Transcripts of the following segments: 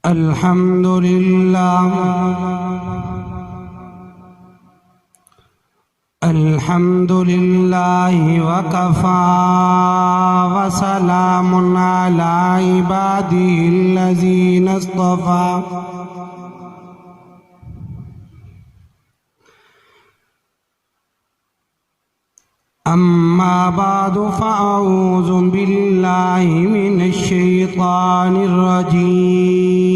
الحمد لله الحمد لله وكفى وسلام على عباده الذين اصطفى أما بعد فأعوذ بالله من الشيطان الرجيم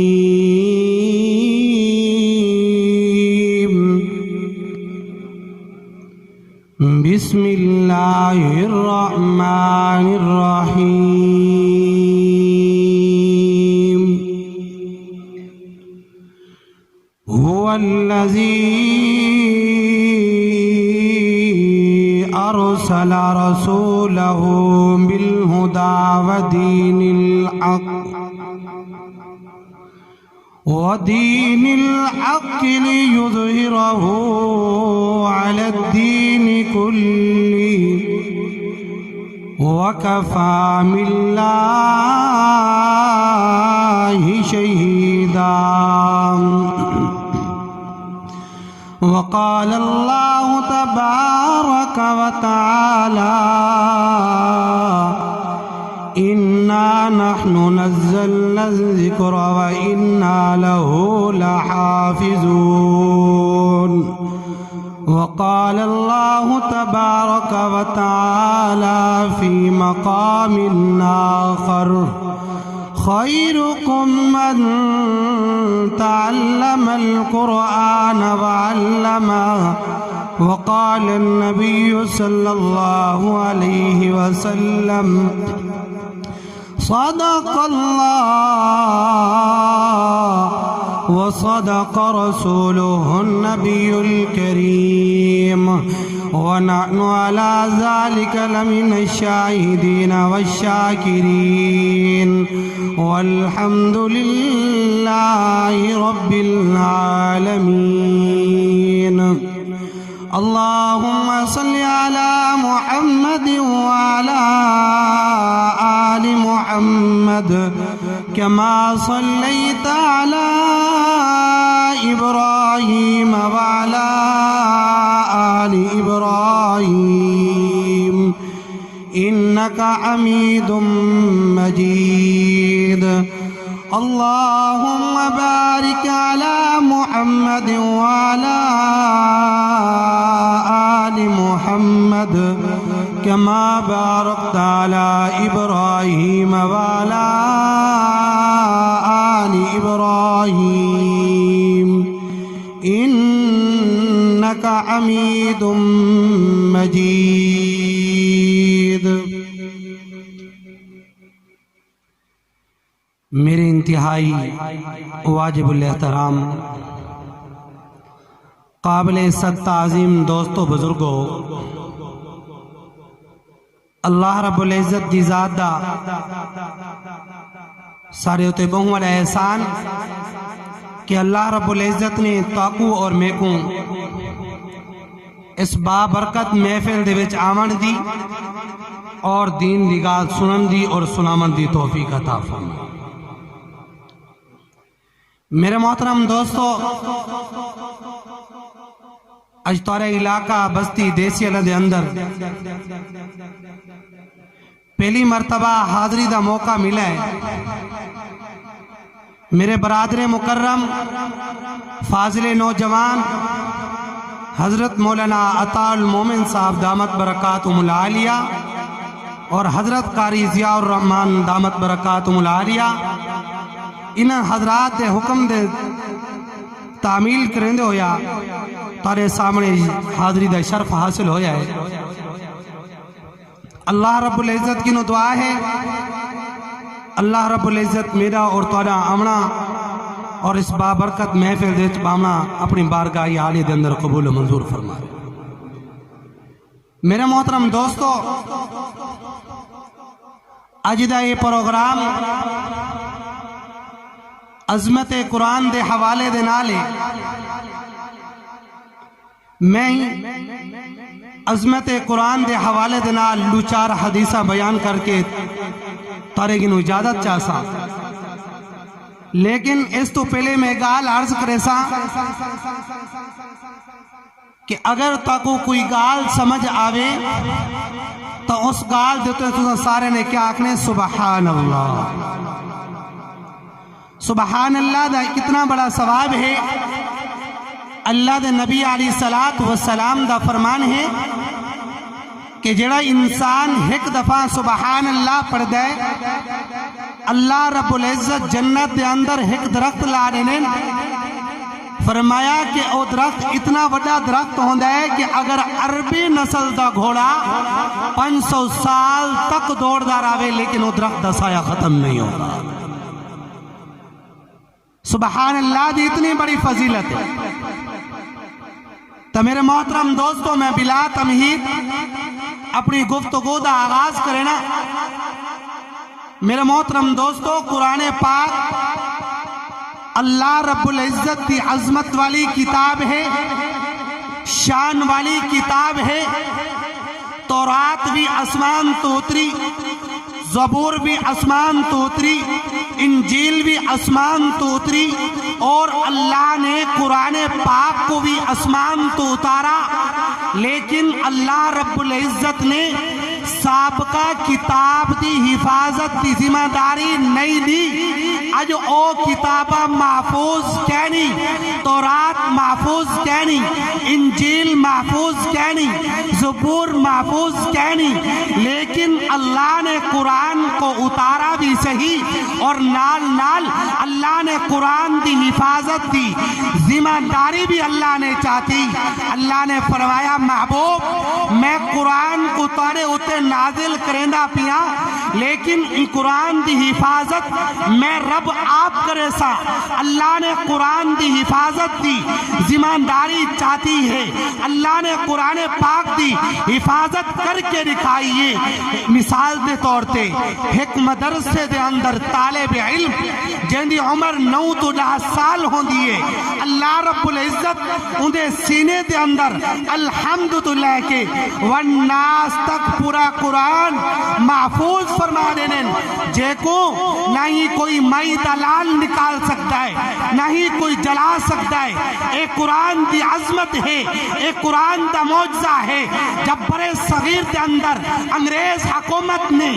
بسم الله الرحمن الرحيم هو الذي أرسل رسوله بالهدى ودين الحق ليظهره على الدين كله وكفى بالله شهيدا. وقال الله تبارك وتعالى إنا نحن نزلنا الذكر وإنا له لحافظون. وقال الله تبارك وتعالى في مقام آخر خيركم من تعلم القرآن وعلمه. وقال النبي صلى الله عليه وسلم صدق الله وصدق رسوله النبي الكريم ونحن على ذلك لمن الشاهدين والشاكرين والحمد لله رب العالمين. اللهم صل على محمد وعلى آل محمد كما صليت على إبراهيم وعلى آل إبراهيم إنك حميد مجيد. اللهم بارك على محمد وعلى آل محمد كما باركت على إبراهيم وعلى آل إبراهيم إنك حميد مجيد. میرے انتہائی واجب الاحترام قابل عزت تعظیم دوستو بزرگو، اللہ رب العزت دی ذات دا سارے اتے بہوں والا احسان کہ اللہ رب العزت نے تاکو اور میکوں اس بابرکت محفل دے وچ آمن دی اور دین دی گال سنن دی اور سنامن دی توفیق عطا فرمائے. میرے محترم دوستو، اجتارہ علاقہ بستی دیسی اللہ دے اندر پہلی مرتبہ حاضری دا موقع ملا ہے. میرے برادر مکرم فاضل نوجوان حضرت مولانا عطا المومن صاحب دامت برکاتہم العالیہ اور حضرت قاری ضیاء الرحمن دامت برکاتہم العالیہ ان حضرات دے حکم دے تعمیل کرندے ہویا تارے سامنے حاضری دا شرف حاصل ہویا ہے. اللہ رب العزت کی نو دعا ہے اللہ رب العزت میرا اور تارا آمنا اور اس بابرکت محفل دے چپامنا اپنی بارگاہی عالی دے اندر قبول و منظور فرمائے. میرے محترم دوستو، اج دا یہ پروگرام عظمت قرآن دے حوالے دے نالے میں عظمت قرآن دے حوالے دے نال لوچار حدیثہ بیان کر کے تارے گنو اجازت چاہسا. لیکن اس تو پہلے میں گال عرض کرے سا کہ اگر تاکو کوئی گال سمجھ آوے تو اس گال دیتے تو سارے نے کیا آکھنے سبحان اللہ. سبحان اللہ دا کتنا بڑا ثواب ہے. اللہ دے نبی علیہ السلام دا فرمان ہے کہ جڑا انسان ایک دفعہ سبحان اللہ پڑھ دے اللہ رب العزت جنت دے اندر ایک درخت لا دینے. فرمایا کہ او درخت اتنا بڑا درخت ہوندا ہے کہ اگر عربی نسل دا گھوڑا 500 سال تک دوڑ دا راوے لیکن او درخت دا سایہ ختم نہیں ہوگا. سبحان اللہ دی اتنی بڑی فضیلت ہے. تو میرے محترم دوستوں میں بلا تمہید اپنی گفتگو دا آغاز کرنا. میرے محترم دوستوں قرآن پاک اللہ رب العزت کی عظمت والی کتاب ہے, شان والی کتاب ہے. تورات بھی آسمان تو اتری, زبور بھی آسمان تو اتری, انجیل بھی آسمان تو اتری, اور اللہ نے قرآن پاک کو بھی آسمان تو اتارا. لیکن اللہ رب العزت نے سابقہ کتاب دی حفاظت دی ذمہ داری نہیں دی. اج او کتابہ محفوظ کہنی, تورات محفوظ کہنی, انجیل محفوظ کہنی, زبور محفوظ کہنی, لیکن اللہ نے قرآن کو اتارا بھی صحیح اور نال نال اللہ نے قرآن دی حفاظت دی ذمہ داری بھی اللہ نے چاہتی. اللہ نے فرمایا محبوب میں قرآن کو تارے اتے نازل کرندہ پیا, لیکن قرآن دی حفاظت میں رب آپ کرے سا. اللہ نے قرآن دی حفاظت دی ذمہ داری چاہتی ہے. اللہ نے قرآن پاک دی حفاظت کر کے دکھائیے. مثال دے طور تے ایک مدرسے دے اندر طالب علم جن دی عمر 9 تو 10 سال ہون دیئے, اللہ رب العزت ان دے سینے دے اندر الحمدللہ کے والناس تک پورا قرآن محفوظ فرما دینے, جے کو نہ ہی کوئی مائی دلال نکال سکتا ہے, نہ ہی کوئی جلا سکتا ہے. ایک قرآن دی عظمت ہے, ایک قرآن دا معجزہ ہے. جب برے صغیر دے اندر انگریز حکومت نے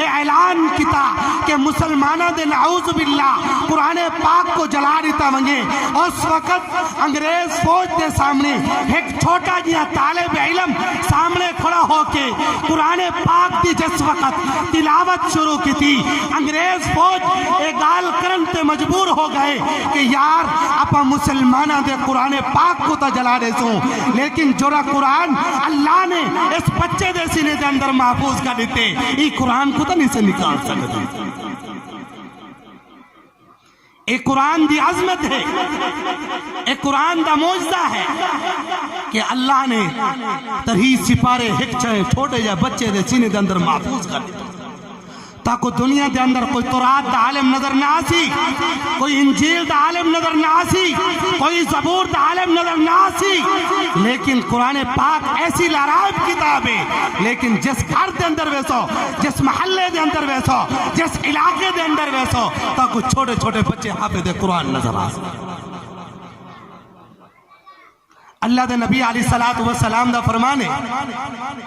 اعلان کیتا کہ مسلمانہ دے نعوذ باللہ قرآن پاک کو جلا دیتا منگے, اس وقت انگریز فوج دے سامنے ایک چھوٹا جیا طالب علم سامنے کھڑا ہو کے قرآن پاک دی جس وقت تلاوت شروع کی تھی, انگریز فوج گال کرن تے مجبور ہو گئے کہ یار اپا مسلمانہ دے قرآن پاک کو تا جلا دے سوں, لیکن جورا قرآن اللہ نے اس بچے دے سینے دے اندر محفوظ کر دیتے, یہ قرآن کو تا نہیں سے نکال سکتے. ایک قرآن دی عظمت ہے, ایک قرآن دا معجزہ ہے کہ اللہ نے ترہی سپارے ایک چھوٹے جا بچے دے سینے دے اندر محفوظ کر دیتے تاکہ دنیا دے اندر کوئی تورات دا عالم نظر نہ آسی, کوئی انجیل دا عالم نظر نہ آسی, کوئی زبور دا عالم نظر نہ آسی. لیکن قرآن پاک ایسی لارائب کتاب ہے, لیکن جس گھر دے اندر ویسو, جس محلے دے اندر ویسو, جس علاقے دے اندر ویسو, تاکہ چھوٹے چھوٹے بچے حافظ قرآن نظر آ سکتے. اللہ دے نبی علیہ السلام دا فرمانے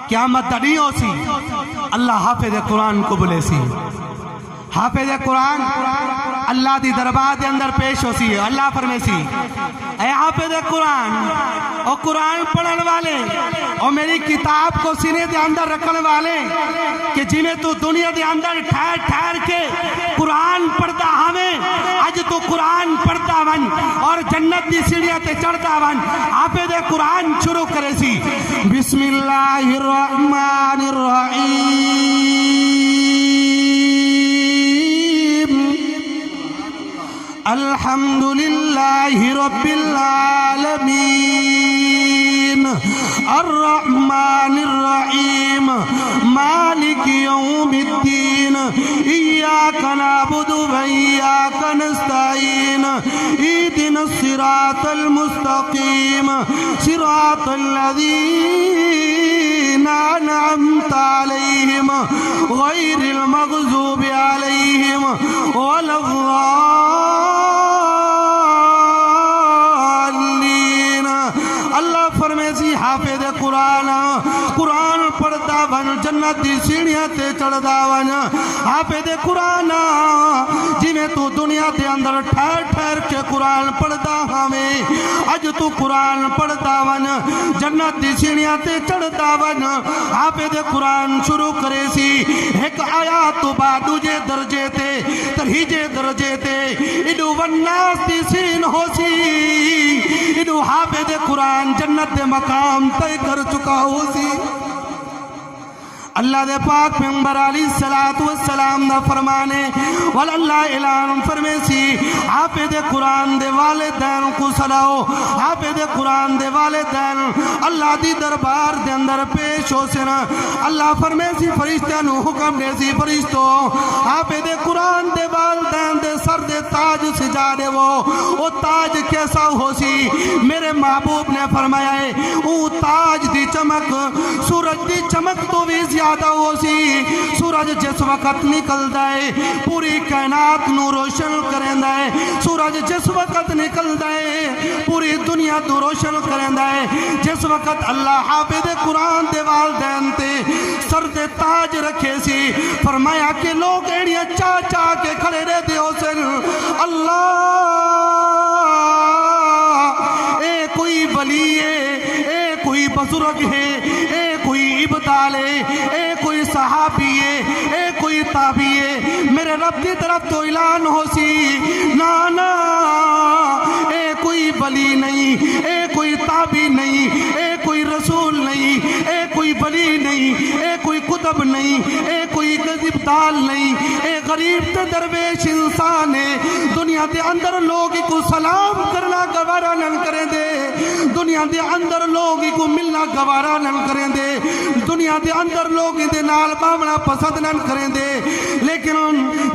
قیامت دا نہیں ہو سی اللہ حافظ قرآن کو بلے سی. حافظ قرآن اللہ دی دربار دے اندر پیش ہو سی. اللہ فرمے سی اے حافظ قرآن, او قرآن پڑھن والے, او میری کتاب کو سینے دے اندر رکھن والے, کہ جنہیں تو دنیا دے اندر ٹھہر ٹھہر کے قرآن پڑھتا ہمیں, آج تو قرآن پڑھتا ون اور جنت دی سیڑھیاں تے چڑھتا ون. حافظ قرآن شروع کرے سی بسم اللہ الرحمن الرحیم الحمدللہ رب العالمین الرحمن الرحیم مالک یوم الدین ایاک نعبد و ایاک نستعین اہدنا الصراط المستقیم صراط الذین أنعمت عليهم غير المغضوب عليهم ولا الضالين. اللہ فرمیسی حافظ قرآن قرآن پڑھتا ون جنت دی سیڑھیاں تے چڑھدا ون. حافظ قرآن جی میں تو دنیا دے اندر ٹھہر ٹھہر کے قرآن پڑھدا ہمیں اج تو قرآن پڑھدا ون جنت دی سیڑھیاں تے چڑھدا ون. حافظ قرآن شروع کرے سی ایک آیات تو بعد دوجے درجے تے تریجے درجے تے ایڈو والناس دی سین ہو سی ایڈو حافظ قرآن جنت دے مقام طے کر چکا ہو سی. اللہ دے پاک پیغمبر علیہ السلام دا فرمانے واللہ اعلان فرمیسی حافظ قرآن دے والدین کو صلاو. حافظ قرآن دے والدین اللہ دی دربار دے اندر پیش ہو سنا. اللہ فرمیسی فرشتہ نو حکم دے سی فرشتو حافظ قرآن دے والدین دے سر دے تاج سجا دے وہ تاج کیسا ہو سی. میرے محبوب نے فرمایا ہے وہ تاج دی چمک سورج دی چمک تو بھی زیادہ ہو سی. سورج جس وقت نکلدا ہے پوری کائنات نو روشن کریندا ہے. سورج جس وقت نکلدا ہے پوری دنیا نو روشن کریندا ہے. جس وقت اللہ حافظ قرآن دے والدین تے سر دے تاج رکھے سی فرمایا کہ لوگ ایڑیاں چاہ چاہ کے کھڑے رہتے ہو سن اللہ اے کوئی ولی ہے اے کوئی بزرگ ہے اے کوئی ابدال ہے اے کوئی صحابی ہے اے کوئی تابعی ہے. میرے رب کی طرف تو اعلان ہو سی نا اے کوئی ولی نہیں اے کوئی تابعی نہیں اے کوئی رسول نہیں اے کوئی ولی نہیں اے کوئی کتب نہیں اے کوئی ابدال نہیں اے غریب تے درویش انسان ہے. دنیا دے اندر لوگ کو سلام کرنا گوارا نہ کریں دے. دنیا دے اندر لوگ کو ملنا گوارا نہ کریں دے. دنیا دے اندر لوگ دے نال باونا پسند نہ کریں دے. لیکن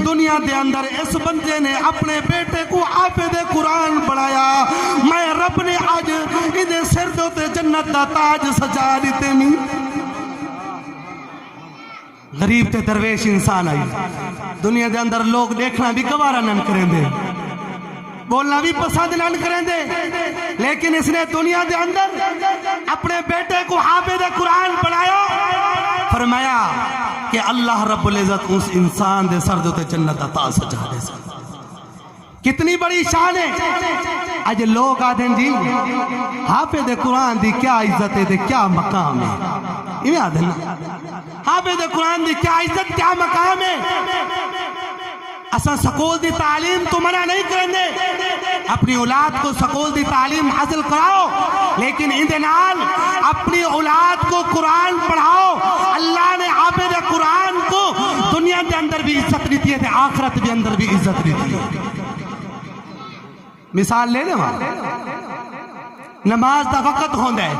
دنیا دے اندر اس بندے نے اپنے بیٹے کو حافظ قرآن بنایا. میں رب نے آج ادھے سر دوتے جنت دا تاج سجا دیتے میں. غریب تے درویش انسان آئی دنیا دے اندر لوگ دیکھنا بھی گوارا نہ کریں دے بولنا بھی پسند نہ کریں دے. لیکن اس نے دنیا دے اندر اپنے بیٹے کو حافظ قرآن بنایا. فرمایا کہ اللہ رب العزت اس انسان دے سر دوتے جنت دا تاج سجا دے سکتا. کتنی بڑی شان ہے. آج لوگ آدھیں جی حافظ قرآن دی کیا عزت ہے کیا مقام ہے. یہ آدھیں حافظ قرآن دی کیا عزت کیا مقام ہے. اساں سکول دی تعلیم تو منع نہیں کریں دے. اپنی اولاد کو سکول دی تعلیم حاصل کراؤ لیکن اندنال اپنی اولاد کو قرآن پڑھاؤ. اللہ نے حافظ قرآن کو دنیا دے اندر بھی عزت دیتی ہے آخرت بھی اندر بھی عزت دیتی ہے. مثال لے لیں نماز دا وقت ہوندہ ہے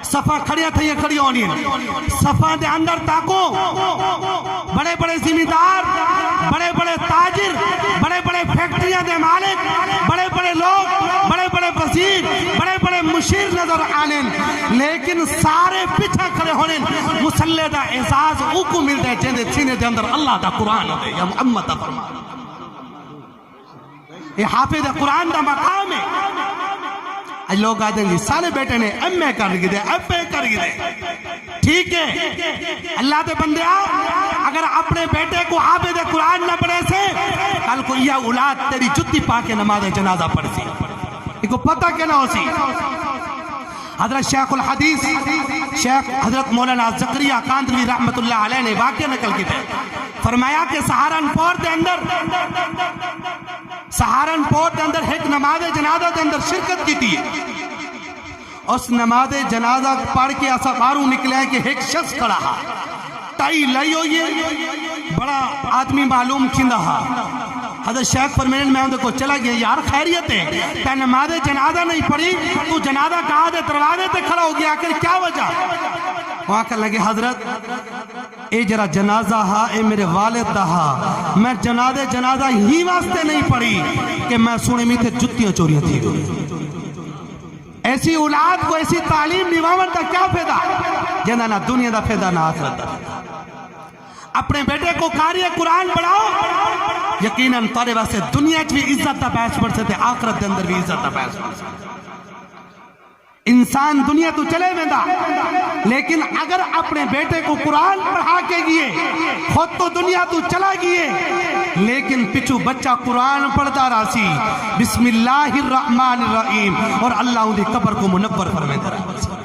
صفحہ کھڑیاں تھا یہ کھڑی ہونی ہے. صفحہ دے اندر تاکو بڑے بڑے ذمہ دار بڑے بڑے تاجر بڑے بڑے فیکٹریاں دے مالک بڑے بڑے لوگ بڑے بڑے وزیر بڑے بڑے مشیر نظر آنے لیکن سارے پیچھا کھڑے ہونے مسلح دا احساس او کو مل دے جن دے سینے دے اندر اللہ دا قرآن دے یا محمد دا فرمان. یہ حافظ قرآن دا مقام ہے. آج لوگ آدھیں گے سارے بیٹے نے ایم اے کر گئے ایف اے کر گئے. ٹھیک ہے اللہ دے بندے اگر اپنے بیٹے کو حافظ قرآن نہ پڑھے سے کل کو یہ اولاد تیری جتی پا کے نماز جنازہ پڑھ سی یہ کو پتہ کہنا ہو سی. حضرت شیخ الحدیث شیخ حضرت مولانا زکریا کاندلوی رحمت اللہ علیہ نے واقعہ نقل کی تھے. فرمایا کہ سہارنپور دے اندر ایک نماز جنازہ دے اندر شرکت کی تھی. اس نماز جنازہ پڑھ کے ایسا باروں نکلے کہ ایک شخص کھڑا ہا ٹائی لائی ہوئی ہے بڑا آدمی معلوم کھندا ہا. حضرت شیخ فرمین میں ان کو چلا گیا یار خیریت ہے تے نماز جنازہ نہیں پڑھی تو جنازہ کہاں دے دروازے تے کھڑا ہو گیا آخر کیا وجہ. وہاں کہنے لگے حضرت اے جرا جنازہ ہا اے میرے والد دا ہا میں جنازہ ہی واسطے نہیں پڑھی کہ میں سونے میں تھے جتیاں چوریاں تھی. ایسی اولاد کو ایسی تعلیم نواون کا کیا فائدہ. جنہاں نہ دنیا دا فائدہ نہ آخرت دا فائدہ۔ اپنے بیٹے کو قاری قرآن پڑھاؤ، یقیناً تارے واسطے دنیا چ بھی عزت دا باعث بن سکتے، آخرت دے اندر بھی عزت دا باعث بن سکتے۔ انسان دنیا تو چلے ویندا، لیکن اگر اپنے بیٹے کو قرآن پڑھا کے گئے، خود تو دنیا تو چلا گئے، لیکن پچھو بچہ قرآن پڑھتا راسی، بسم اللہ الرحمن الرحیم، اور اللہ ان دی قبر کو منور فرمائے رہا۔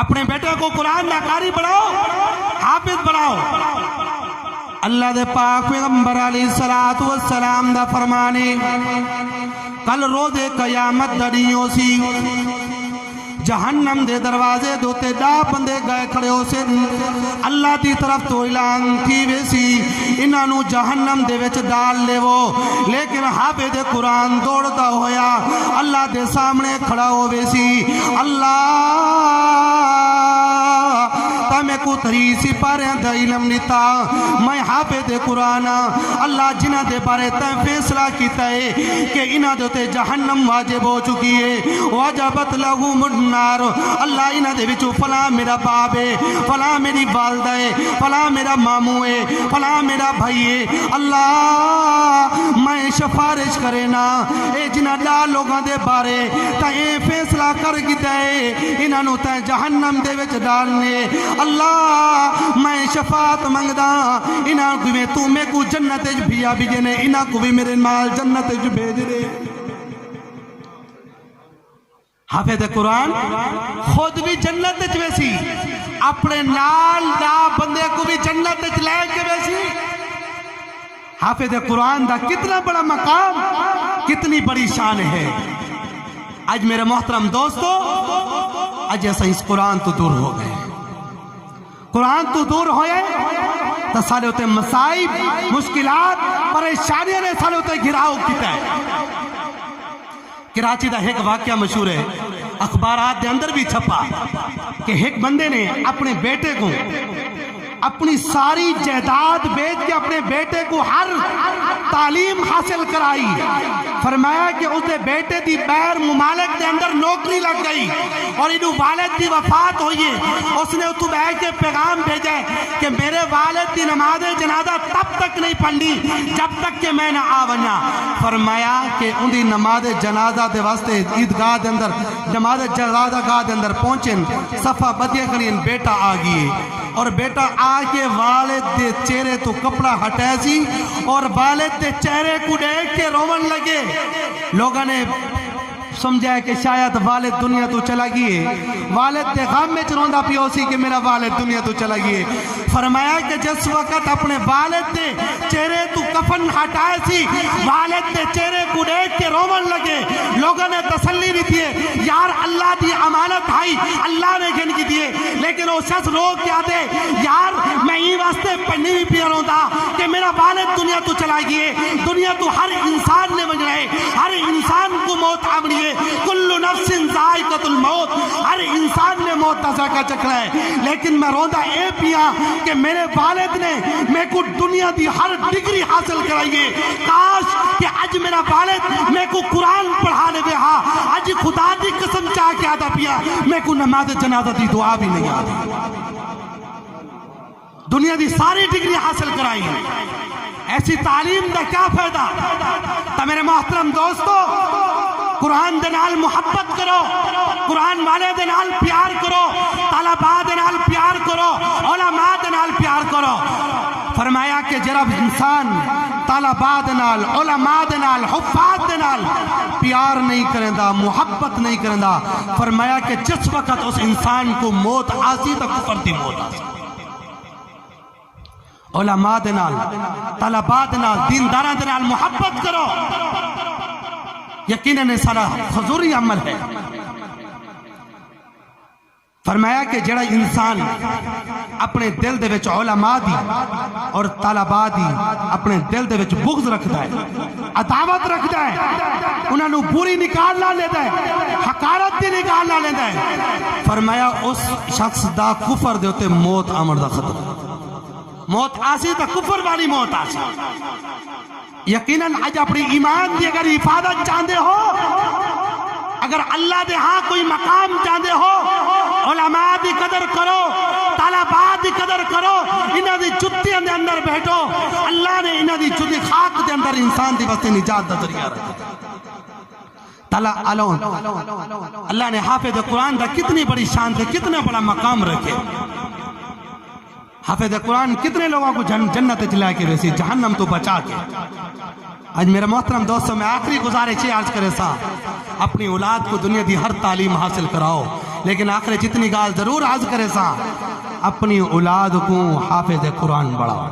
اپنے بیٹے کو قرآن دا قاری بڑھاؤ، حافظ بڑھاؤ۔ اللہ دے پاک پیغمبر علیہ السلام دا فرمانے، کل روز قیامت دڑیوں سی، جہنم دے دروازے دوتے دا بندے گئے کھڑے ہو سے، اللہ دی طرف تو اعلان کی ویسی انہاں نو جہنم دے وچ ڈال لے وہ، لیکن حافظ قرآن دوڑتا ہویا اللہ دے سامنے کھڑا ہو ویسی، اللہ میں کو تریسی پارے دا علم لیتا، میں حافظ قرآن، اللہ جنہ دے بارے تین فیصلہ کیتا ہے کہ انہ دوتے جہنم واجب ہو چکی ہے، واجبت لہم النار، اللہ انہ دے وچو فلاں میرا باپ ہے، فلاں میری والدہ ہے، فلاں میرا ماموں ہے، فلاں میرا بھائی ہے، اللہ میں سفارش کرے نا اے جنہ لا لوگاں دے بارے تا اے فیصلہ کر گیتا ہے انہ نو تا جہنم دے وچ ڈالنے، اللہ میں شفاعت منگدا انہاں کو میں تو میں کو جنت وچ بھیا بھیجنے، انہاں کو بھی میرے مال جنت وچ بھیج دے۔ حافظ قرآن خود بھی جنت وچ ویسی، اپنے نال دا بندے کو بھی جنت وچ لے کے ویسی۔ حافظ قرآن دا کتنا بڑا مقام، کتنی بڑی شان ہے۔ آج میرے محترم دوستو، آج ایسا اس قرآن تو دور ہو گئے، قرآن تو دور ہوئے تو سالے ہوتے مسائب، مشکلات، پریشانیاں نے سالے ہوتے گھراؤ کیتا ہے۔ کراچی دا ایک واقعہ مشہور ہے، اخبارات دے اندر بھی چھپا کہ ایک بندے نے اپنے بیٹے کو اپنی ساری جائیداد بیچ کے اپنے بیٹے کو ہر تعلیم حاصل کرائی، فرمایا کہ اسے بیٹے دی بیر ممالک دے اندر نوکری لگ گئی اور انہوں والد دی وفات ہوئی ہے، اس نے اتو بیٹھ کے پیغام بھیجا کہ میرے والد دی نماز جنازہ تب تک نہیں پڑھنی جب تک کہ میں نہ آونیا۔ فرمایا کہ ان دی نماز جنازہ دے واسطے عیدگاہ دے اندر، نماز جنازہ گاہ دے اندر پہنچن، صفحہ بدیہ کرین بیٹا آگئی اور بیٹا آگے والد دے چہرے تو کپڑا ہٹائے سی اور والد دے چہرے کو دیکھ کے رومن لگے۔ لوگوں نے سمجھا کہ شاید والد دنیا تو چلا گئی ہے، والد دے غم میں چروندا پیو سی کہ میرا والد دنیا تو چلا گئی ہے۔ فرمایا کہ جس وقت اپنے والد دے چہرے تو کفن ہٹائے سی، والد دے چہرے کو دیکھ کے رومن لگے۔ لوگوں نے تسلی دی تھی یار اللہ دی امانت آئی، اللہ نے گن کی دیئے، لیکن وہ شخص روک کیا دے یار میں ہی واسطے پڑھنی بھی پیروں دا کہ میرا والد دنیا تو چلا گئی ہے۔ دنیا تو ہر انسان نے بن رہے، ہر انسان کو موت آمنی ہے، کل نفس ذائقۃ الموت، ہر انسان نے موت کا ذائقہ چکھنا ہے، لیکن میں روندہ اے پیا کہ میرے والد نے میں کو دنیا دی ہر ڈگری حاصل کرائیے، کاش کہ آج میرا والد میں کو قرآن پڑھانے دے، ہاں آج خدا دی قسم چاہ کے آدھا پیا میں کو نماز جنازہ دی دعا بھی نہیں آتی۔ دنیا دی ساری ڈگری حاصل کرائی، ایسی تعلیم دا کیا فائدہ؟ تا میرے محترم دوستو، قرآن دے نال محبت کرو، قرآن والے دے نال پیار کرو، طلباء دے نال پیار کرو، علماء دے نال پیار کرو۔ فرمایا کہ جرب انسان طلباء دے نال، علماء دے نال، حفاظ دے نال پیار نہیں کرندا، محبت نہیں کرندا، فرمایا کہ جس وقت اس انسان کو موت آسی تو کفر دی موت آسی۔ علماء دے نال، طلباء دے نال، دینداراں دے نال محبت کرو، یقیناً سارا حضوری عمل ہے۔ فرمایا کہ جڑا انسان اپنے دل دے وچ علماء دی اور طلباء دی اپنے دل دے وچ بغض رکھتا ہے، عداوت رکھتا ہے، انہاں نو بری نکال نہ لیتا ہے، حقارت دی نکال نہ لیتا ہے، فرمایا اس شخص دا کفر دے ہوتے موت آمر دا خطر، موت آسی تا کفر والی موت آسی۔ یقیناً آج اپنی ایمان دی اگر حفاظت چاہتے ہو، اگر اللہ دے ہاں کوئی مقام چاہتے ہو، علماء دی قدر کرو، طلباء دی قدر کرو، انہاں دی جتیاں دے اندر بیٹھو، اللہ نے انہاں دی جتی خاک دے اندر انسان دی واسطے نجات دا ذریعہ رکھا۔ اللہ نے حافظ قرآن دا کتنی بڑی شان سے کتنا بڑا مقام رکھے۔ حافظ قرآن کتنے لوگوں کو جنت دلا کے ویسی جہنم تو بچا کے۔ آج میرے محترم دوستوں میں آخری گزارش عرض کرے سا، اپنی اولاد کو دنیا دی ہر تعلیم حاصل کراؤ، لیکن آخری جتنی گال ضرور عرض کرے سا، اپنی اولاد کو حافظ قرآن بڑھاؤ،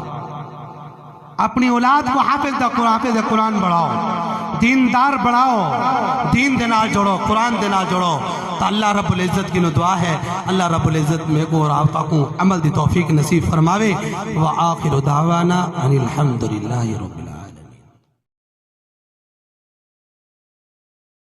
اپنی اولاد کو حافظ قرآن بڑھاؤ، دیندار بڑھاؤ، دین دے نال جوڑو، قرآن دے نال جوڑو، تو اللہ رب العزت کی دعا ہے اللہ رب العزت میں کو اور آپ کو عمل دی توفیق نصیب فرماوے۔ وآخر دعوانا ان الحمدللہ رب العالمین۔